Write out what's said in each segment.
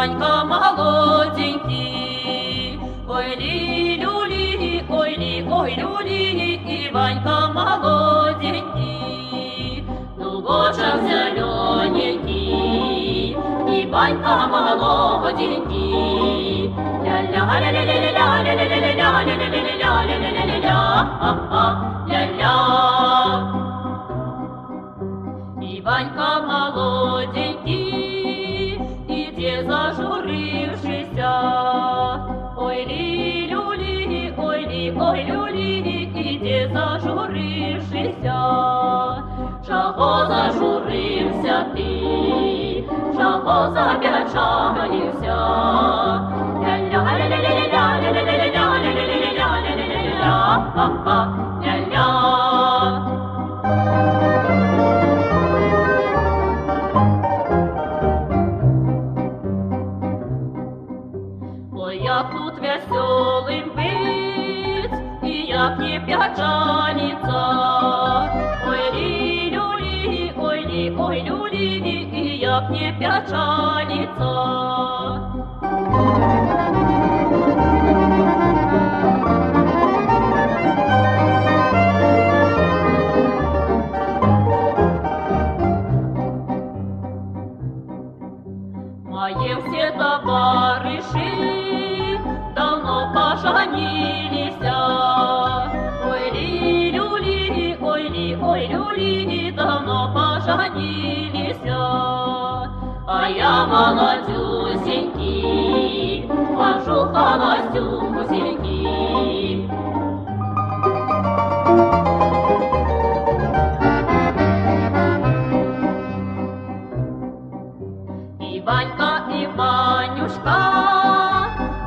Иванька молоденький, ой ли-люли, ой ли, ой люли, Иванька молоденький, лугочек зелененький, Иванька молоденький, ля-ля-ля-ля-ля-ля-ля-ля-ля-ля-ля-ля-ля-ля-ля-ля-ля-ля, ля-ля. Иванька молоденький, иди зажурившийся, ой ли-люли, ой ли, ой люли, иди зажурившийся. Чого зажурився ти, чого запечалився? Ля-ля-ля-ля-ля-ля-ля-ля-ля-ля-ля-ля-ля. Ой, як тут веселым быть, и як не печалиться. Ой, ли-люли, ой ли, ой люли, и як не печалиться. Мои все товарищи давно поженились. Ой ли-люли, ой ли, ой люли, давно поженились. А я молодюсенький, хожу холостюсенький. Иванька, Иванюшка,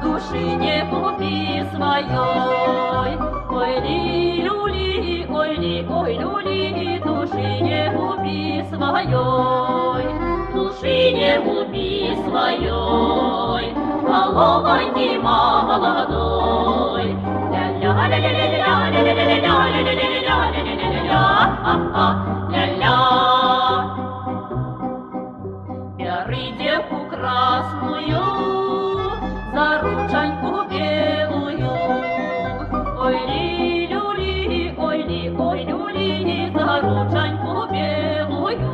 души не губи своей. Ой ли-люли, ой ли, ой люли, души не губи своей. Души не губи своей, головоньки молодой. Ля-ля-ля-ля-ля-ля-ля-ля-ля-ля-ля-ля-ля. Бери девку красную, за ручоньку белую. Ой ли-люли, ой ли, ой люли, за ручоньку белую.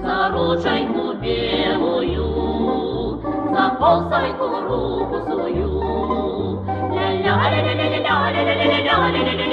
За ручоньку белую, за полсайку руку свою. Ля-ля-ля-ля-ля-ля-ля-ля-ля-ля-ля-ля-ля.